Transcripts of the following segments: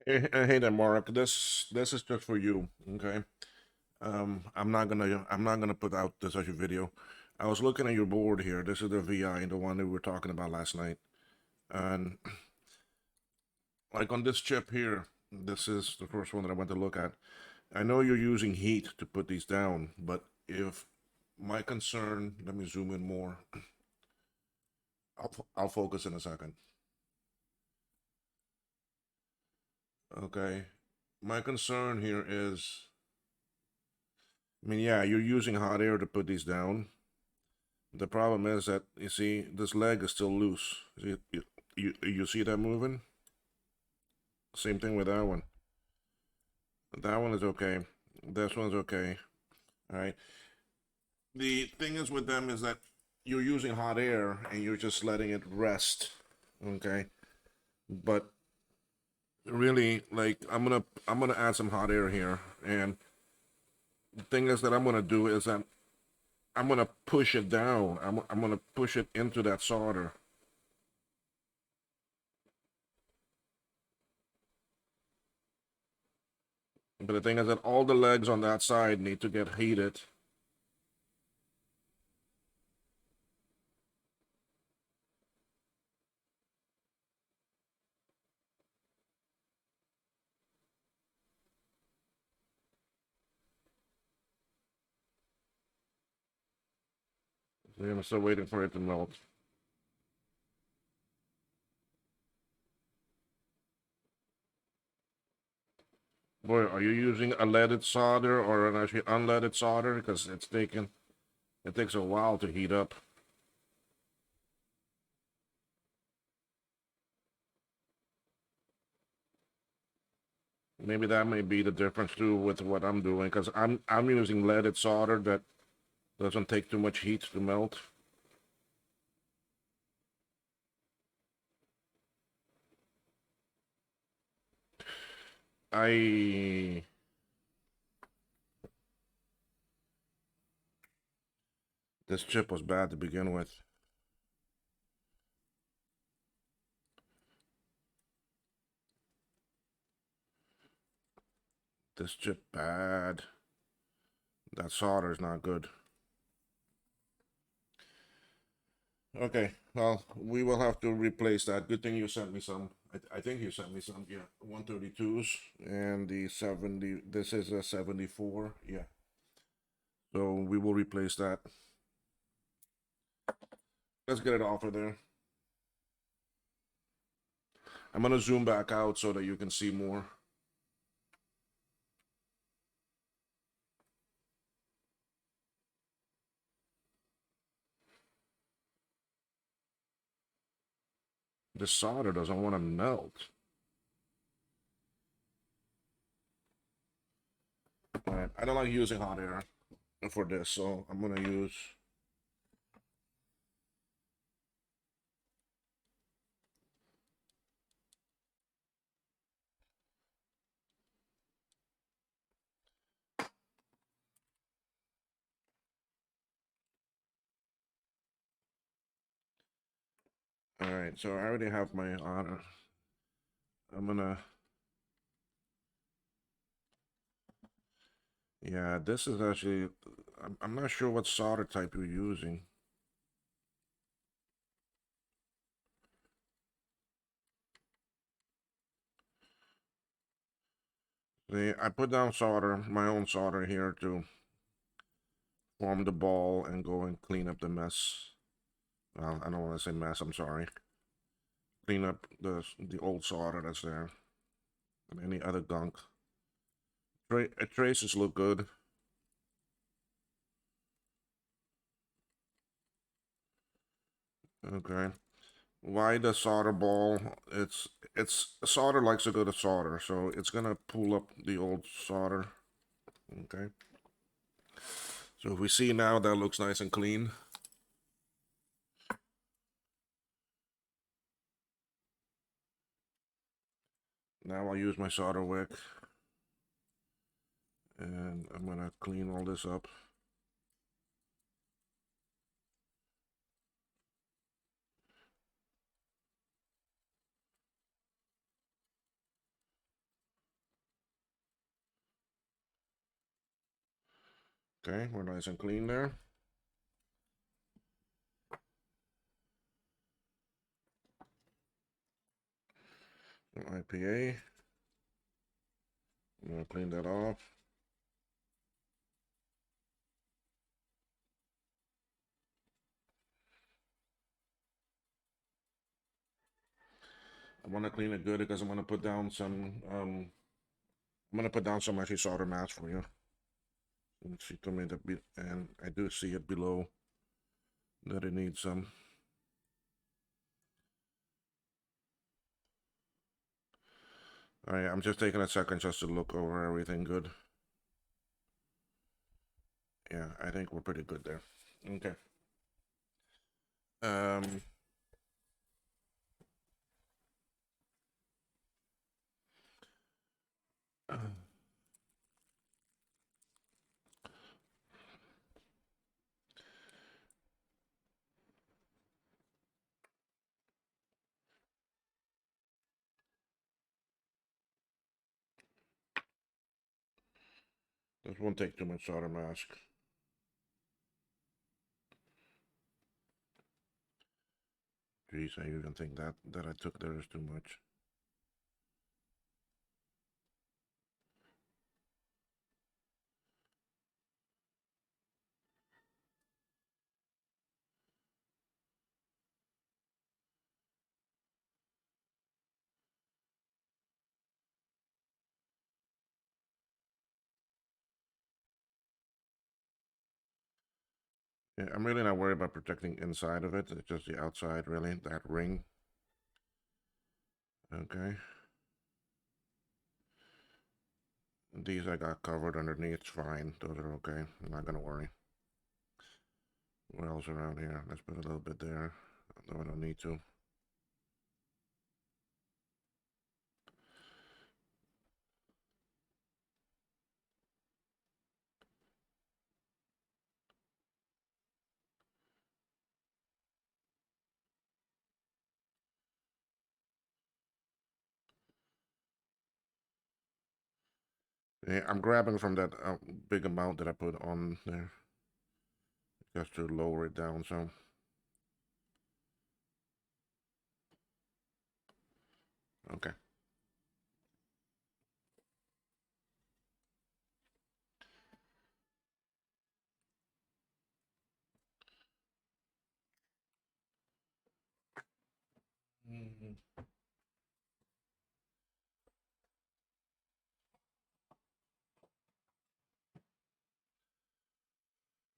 Hey there, Mark. This is just for you, okay? I'm not gonna put out this as your video. I was looking at your board here. This is the VI, the one that we were talking about last night, and like on this chip here, this is the first one that I went to look at. I know you're using heat to put these down, but if my concern, let me zoom in more. I'll focus in a second. Okay, my concern here is, I mean, yeah, you're using hot air to put these down. The problem is that you see this leg is still loose. You see that moving? Same thing with that one. That one is okay. This one's okay. All right. The thing is with them is that you're using hot air and you're just letting it rest. Okay. But really, like I'm gonna add some hot air here, and the thing is that I'm gonna do is that I'm gonna push it down. I'm gonna push it into that solder. But the thing is that all the legs on that side need to get heated. So I'm still waiting for it to melt. Boy, are you using a leaded solder or an actually unleaded solder? Because it takes a while to heat up. Maybe that may be the difference too with what I'm doing. Because I'm using leaded solder that doesn't take too much heat to melt. I This chip was bad to begin with. This chip bad. That solder is not good. Okay, well, we will have to replace that. Good thing you sent me some. I think you sent me some, yeah, 132s and the 70. This is a 74, yeah. So we will replace that. Let's get it off of there. I'm gonna zoom back out so that you can see more. The solder doesn't want to melt. All right, I don't like using hot air for this, so I'm gonna use. All right, so I already have my on. I'm gonna. Yeah, this is actually. I'm not sure what solder type you're using. See, I put down solder, my own solder here to form the ball and go and clean up the mess. Well, I don't want to say mess. I'm sorry. Clean up the old solder that's there and any other gunk. Traces look good. Okay. Why the solder ball? It's solder likes to go to solder, so it's gonna pull up the old solder. Okay. So if we see now that looks nice and clean. Now I'll use my solder wick and I'm gonna clean all this up. Okay, we're nice and clean there. IPA. I'm gonna clean that off. I want to clean it good because I'm gonna put down some. I'm gonna put down some actually solder mask for you. She told me that, and I do see it below that it needs some. All right, I'm just taking a second just to look over everything good. Yeah, I think we're pretty good there. Okay. Um. This won't take too much solder mask. Geez, I even think that I took there is too much. Yeah, I'm really not worried about protecting inside of it. It's just the outside, really. That ring. Okay. These I got covered underneath. It's fine. Those are okay. I'm not gonna worry. What else around here? Let's put a little bit there. Though I don't need to. Yeah, I'm grabbing from that big amount that I put on there. Just to lower it down some. Okay. Mhm.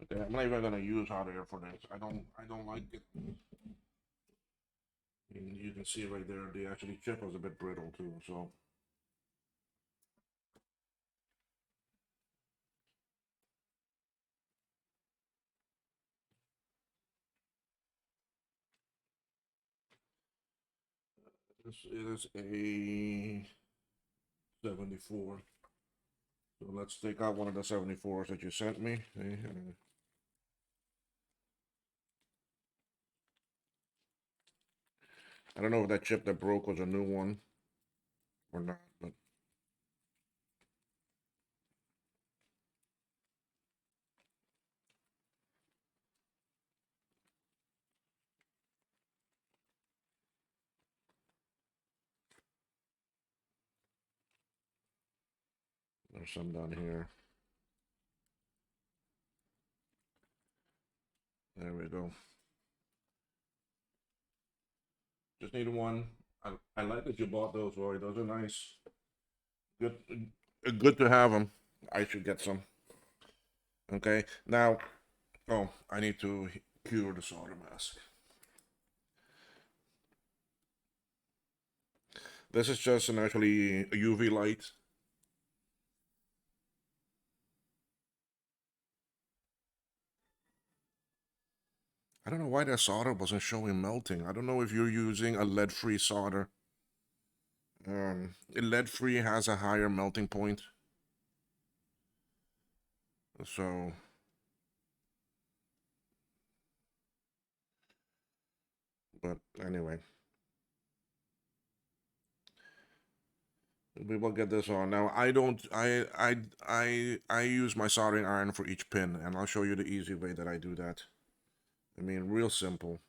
Okay, I'm not even gonna use hot air for this. I don't like it. And you can see right there, the actually chip was a bit brittle too, so this is a 74. So let's take out one of the 74s that you sent me. I don't know if that chip that broke was a new one or not, but there's some down here. There we go. Just need one. I like that you bought those, Roy. Those are nice. Good, good to have them. I should get some. Okay. Now, oh, I need to cure the solder mask. This is just an actually a UV light. I don't know why that solder wasn't showing melting. I don't know if you're using a lead-free solder. Lead-free has a higher melting point. So, but anyway. We will get this on. Now I don't I use my soldering iron for each pin, and I'll show you the easy way that I do that. I mean, real simple.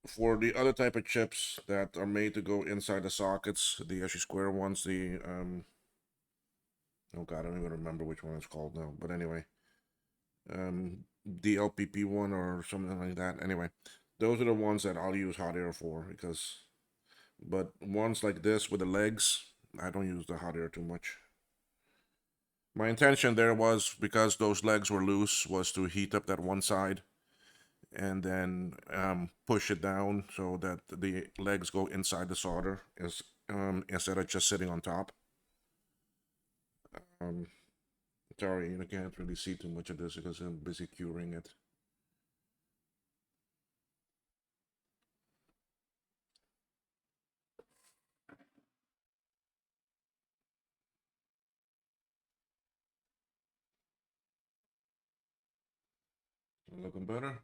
For the other type of chips that are made to go inside the sockets, the actually square ones, the oh god, I don't even remember which one it's called now. But anyway, the LPP one or something like that. Anyway, those are the ones that I'll use hot air for because, but ones like this with the legs, I don't use the hot air too much. My intention there was because those legs were loose was to heat up that one side and then push it down so that the legs go inside the solder instead of just sitting on top. Um, sorry, you can't really see too much of this because I'm busy curing it. Looking better?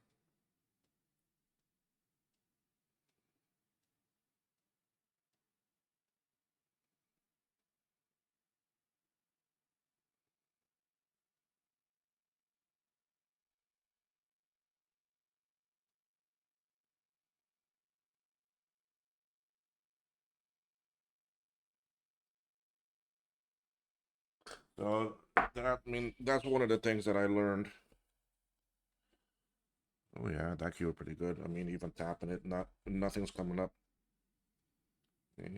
So that I mean that's one of the things that I learned. Oh yeah, that cured pretty good. I mean, even tapping it, nothing's coming up.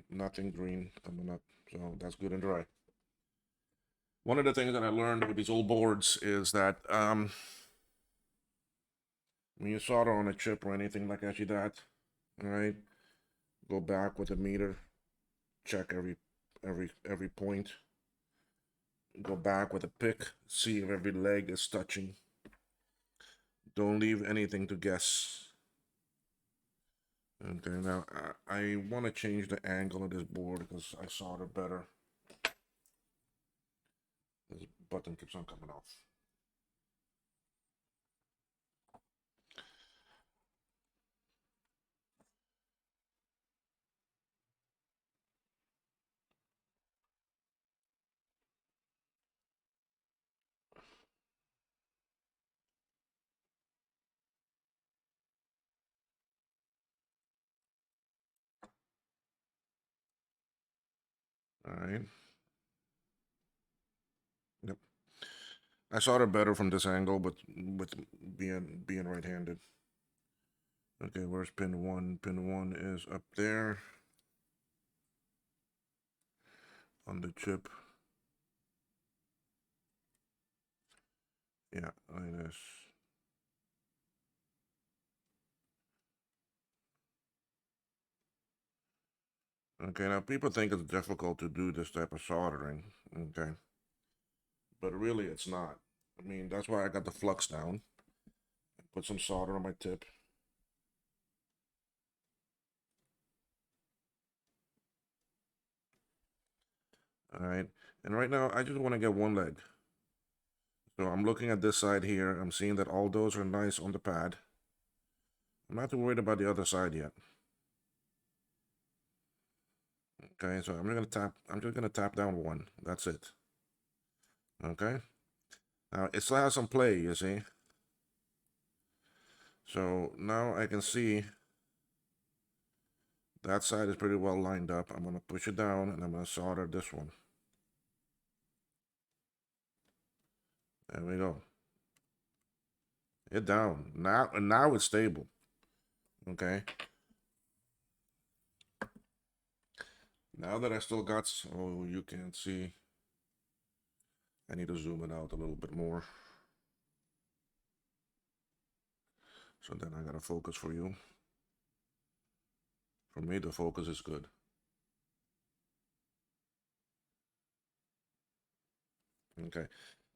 Nothing green coming up. So that's good and dry. One of the things that I learned with these old boards is that when you solder on a chip or anything like actually that, all right, go back with a meter, check every point. Go back with a pick, see if every leg is touching. Don't leave anything to guess. Okay, now I want to change the angle of this board because I solder better. This button keeps on coming off. All right. Yep. I solder better from this angle, but with being right-handed. Okay, where's pin one? Pin one is up there on the chip. Yeah, like this. Okay, now people think it's difficult to do this type of soldering. Okay, but really it's not. I mean, that's why I got the flux down. Put some solder on my tip. All right, and right now I just want to get one leg. So I'm looking at this side here. I'm seeing that all those are nice on the pad. I'm not too worried about the other side yet. Okay, so I'm just gonna tap. I'm just gonna tap down one. That's it. Okay. Now it still has some play, you see. So now I can see that side is pretty well lined up. I'm gonna push it down and I'm gonna solder this one. There we go. It down. Now it's stable. Okay. Now that I still got, oh, you can't see. I need to zoom it out a little bit more. So then I gotta focus for you. For me, the focus is good. Okay.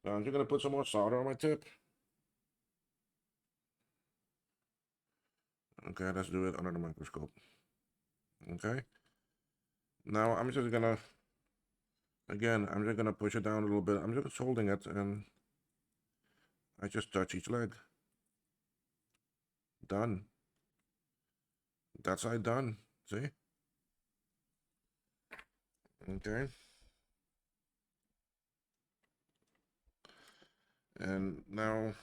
So I'm just gonna put some more solder on my tip. Okay, let's do it under the microscope. Okay. Now I'm just gonna, again, I'm just gonna push it down a little bit. I'm just holding it and I just touch each leg. Done. That side done. See? Okay. And now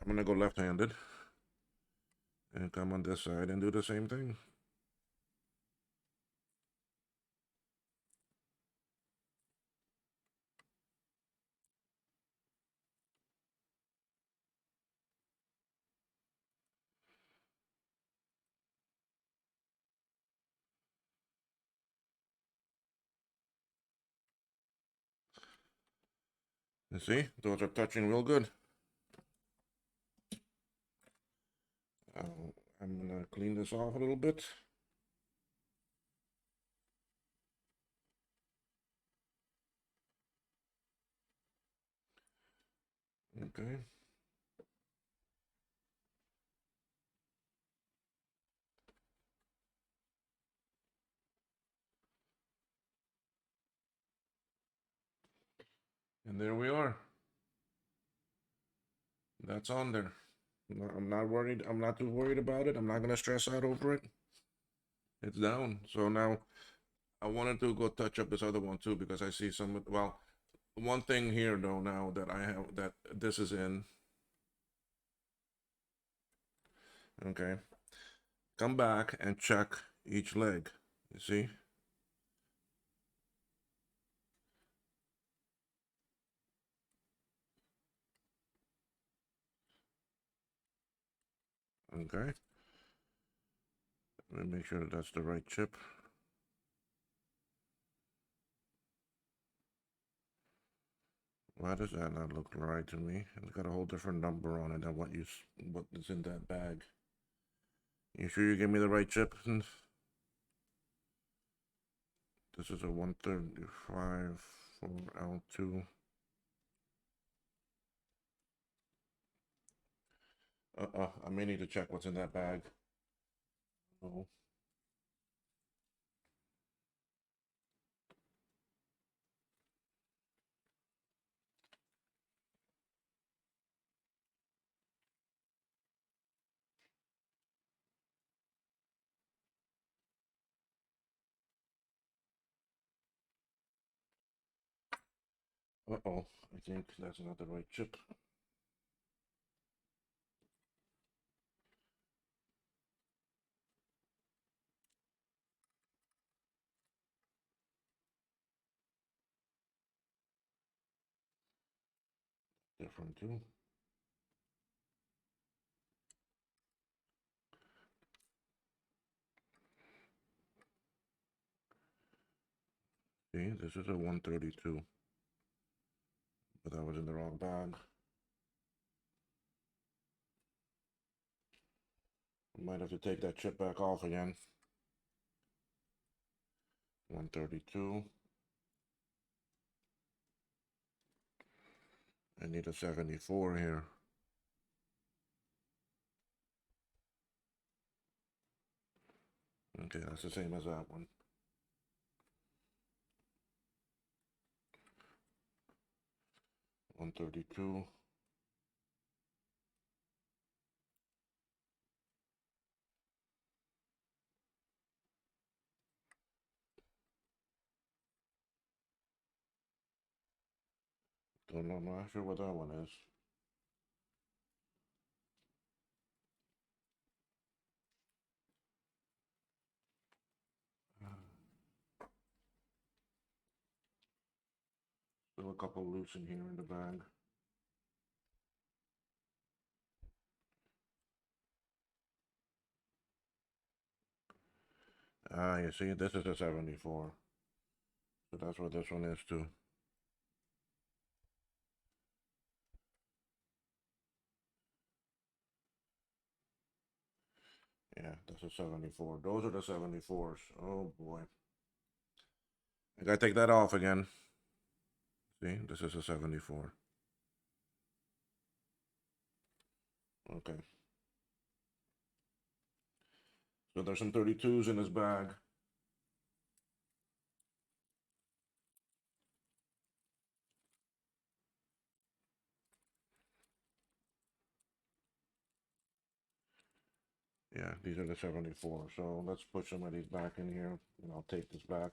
I'm gonna go left-handed and come on this side and do the same thing. You see, those are touching real good. I'm gonna clean this off a little bit. Okay. And there we are. That's on there. I'm not worried. I'm not too worried about it. I'm not gonna stress out over it. It's down. So now I wanted to go touch up this other one too because I see some. Well, one thing here though now that I have that this is in. Okay. Come back and check each leg. You see? Okay. Let me make sure that that's the right chip. Why does that not look right to me? It's got a whole different number on it than what is in that bag. You sure you gave me the right chip? This is a 135 for L2. I may need to check what's in that bag. Oh. Uh-oh. I think that's not the right chip. Different too. See, this is a 132. But that was in the wrong bag. I might have to take that chip back off again. 132. I need a 74 here. Okay, that's the same as that one. 132. Don't know, I'm not sure what that one is. Still a couple loose in here in the bag. Ah, you see, this is a 74. So that's what this one is too. Yeah, that's a 74. Those are the 74s. Oh boy. I gotta take that off again. See, this is a 74. Okay. So there's some 32s in this bag. Yeah, these are the 74. So let's put some of these back in here, and I'll take this back.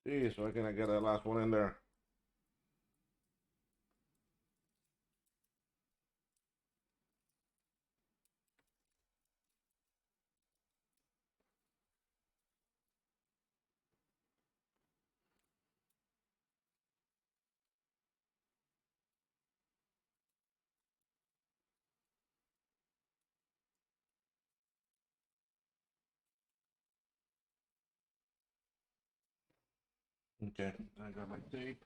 Geez, why can't I get that last one in there? Okay, I got my tape.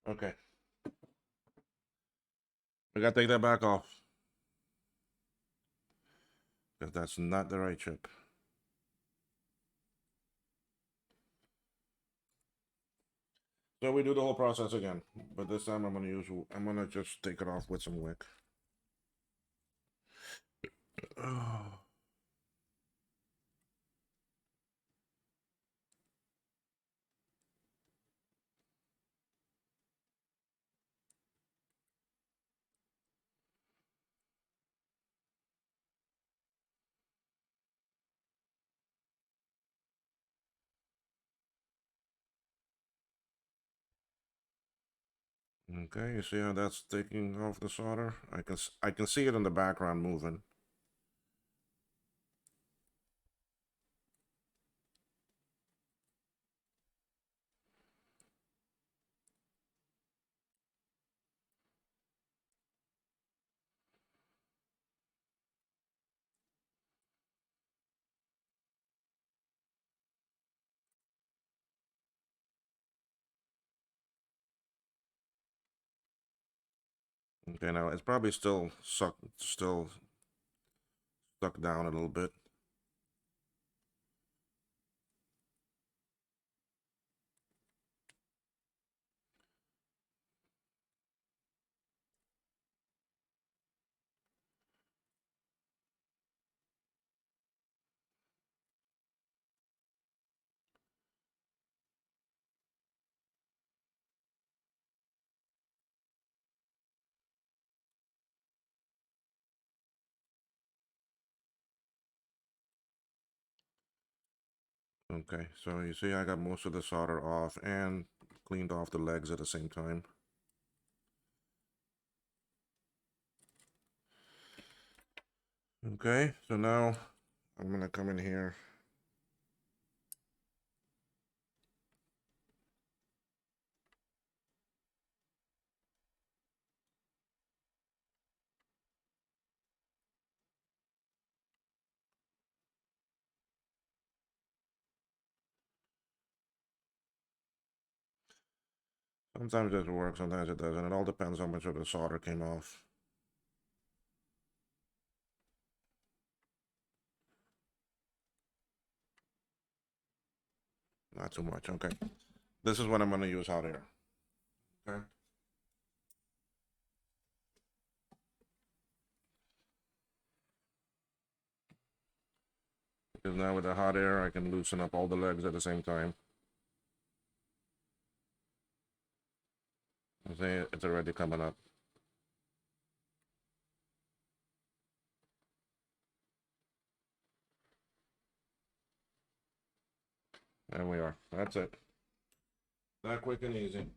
Okay, I gotta take that back off because that's not the right chip. So we do the whole process again, but this time I'm gonna just take it off with some wick. Oh. Okay, you see how that's taking off the solder? I can see it in the background moving. Okay, now it's probably still stuck down a little bit. Okay, so you see I got most of the solder off and cleaned off the legs at the same time. Okay, so now I'm gonna come in here. Sometimes it works, sometimes it doesn't. It all depends how much of the solder came off. Not too much, okay. This is what I'm gonna use out here. Okay. Because now with the hot air, I can loosen up all the legs at the same time. See, it's already coming up. There we are. That's it. That quick and easy.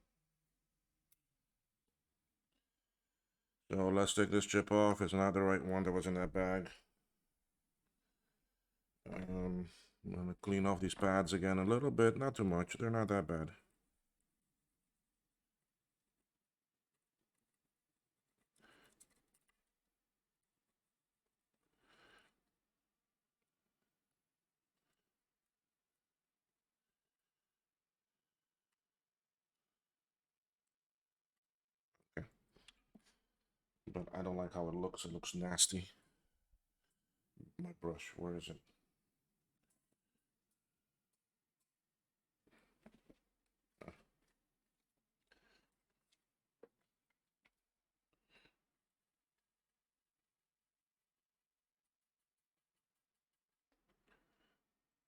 So let's take this chip off. It's not the right one that was in that bag. I'm gonna clean off these pads again a little bit, not too much. They're not that bad. Okay. But I don't like how it looks. It looks nasty. My brush, where is it?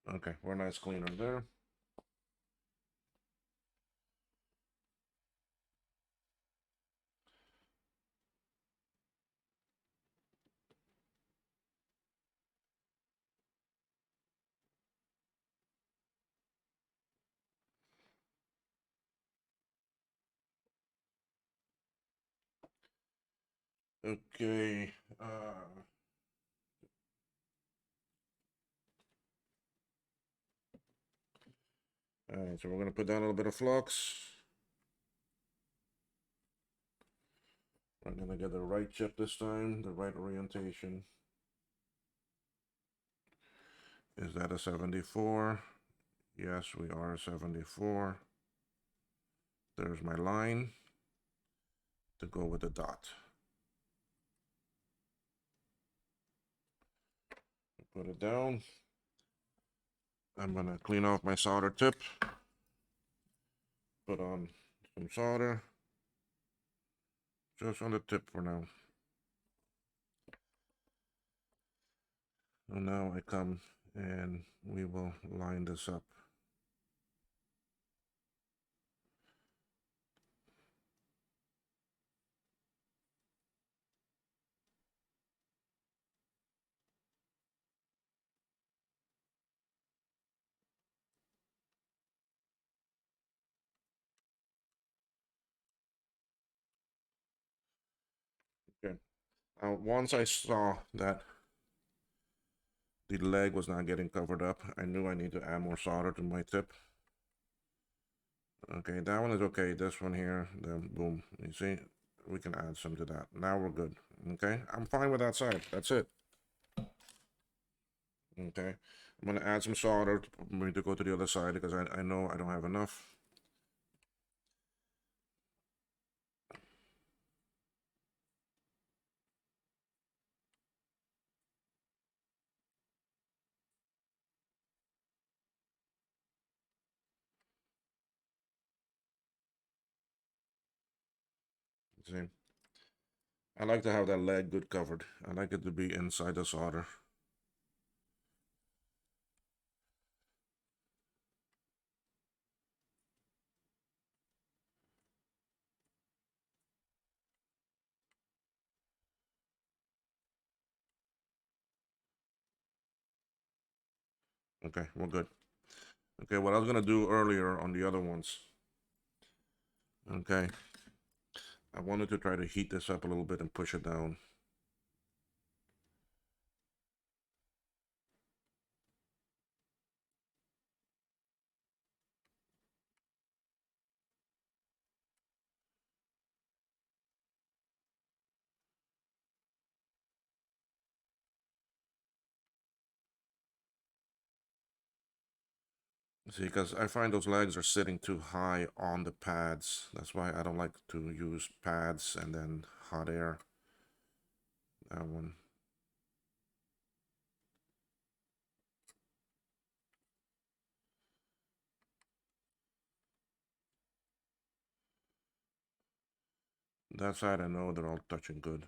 Okay, we're nice cleaner there. Okay. All right, so we're gonna put down a little bit of flux. We're gonna get the right chip this time, the right orientation. Is that a 74? Yes, we are 74. There's my line to go with the dot. Put it down. I'm gonna clean off my solder tip. Put on some solder. Just on the tip for now. So now I come and we will line this up. Okay. Once I saw that the leg was not getting covered up, I knew I need to add more solder to my tip. Okay, that one is okay. This one here, then boom. You see, we can add some to that. Now we're good. Okay, I'm fine with that side. That's it. Okay, I'm gonna add some solder for me to go to the other side because I know I don't have enough. See, I like to have that leg good covered. I like it to be inside the solder. Okay, we're good. Okay, what I was gonna do earlier on the other ones. Okay, I wanted to try to heat this up a little bit and push it down. See, because I find those legs are sitting too high on the pads. That's why I don't like to use pads and then hot air. That one. That side I know they're all touching good.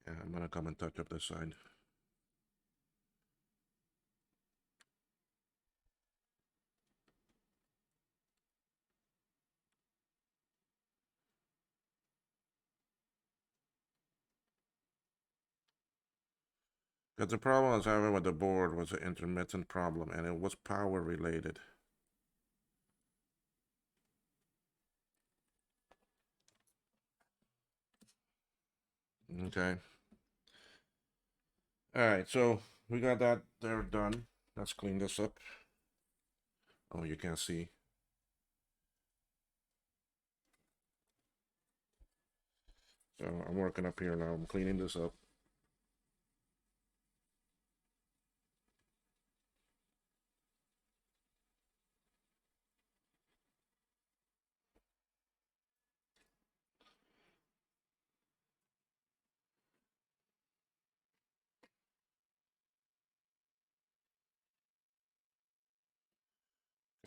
Yeah, I'm gonna come and touch up this side. Because the problem I was having with the board was an intermittent problem, and it was power related. Okay. All right, so we got that there done. Let's clean this up. Oh, you can't see. So I'm working up here now. I'm cleaning this up.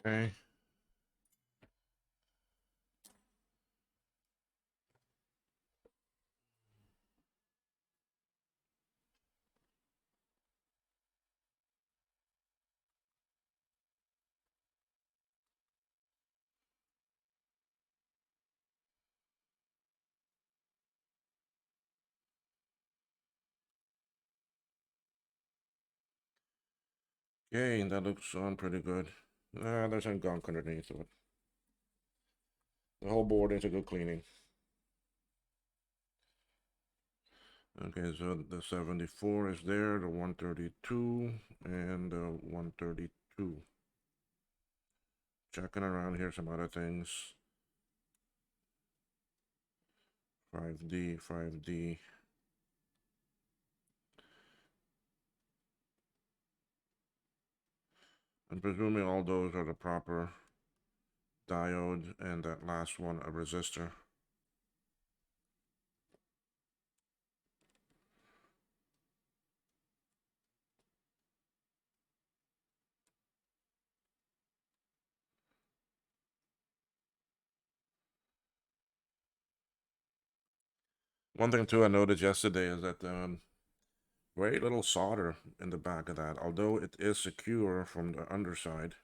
Okay. Okay, that looks on pretty good. There's some gunk underneath it. The whole board needs a good cleaning. Okay, so the 74 is there, the 132, and the 132. Checking around here, some other things. 5D, 5D. I'm presuming all those are the proper diode, and that last one a resistor. One thing too I noticed yesterday is that very little solder in the back of that, although it is secure from the underside.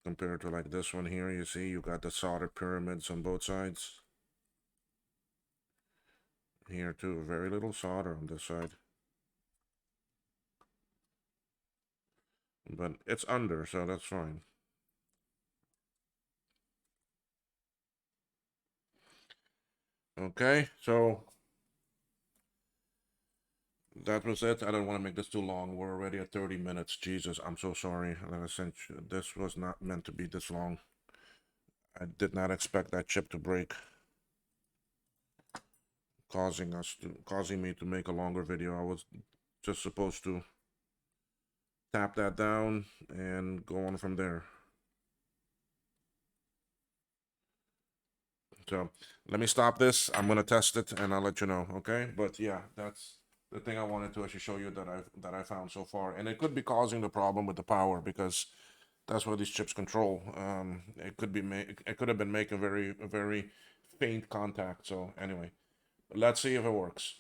Compared to like this one here, you see you got the solder pyramids on both sides. Here too, very little solder on this side. But it's under, so that's fine. Okay, so that was it. I don't want to make this too long. We're already at 30 minutes. Jesus, I'm so sorry that I sent you. This was not meant to be this long. I did not expect that chip to break, causing me to make a longer video. I was just supposed to tap that down and go on from there. So let me stop this. I'm gonna test it and I'll let you know. Okay, but yeah, that's the thing I wanted to actually show you that I found so far, and it could be causing the problem with the power because that's what these chips control. It could be it could have been making very faint contact. So anyway, let's see if it works.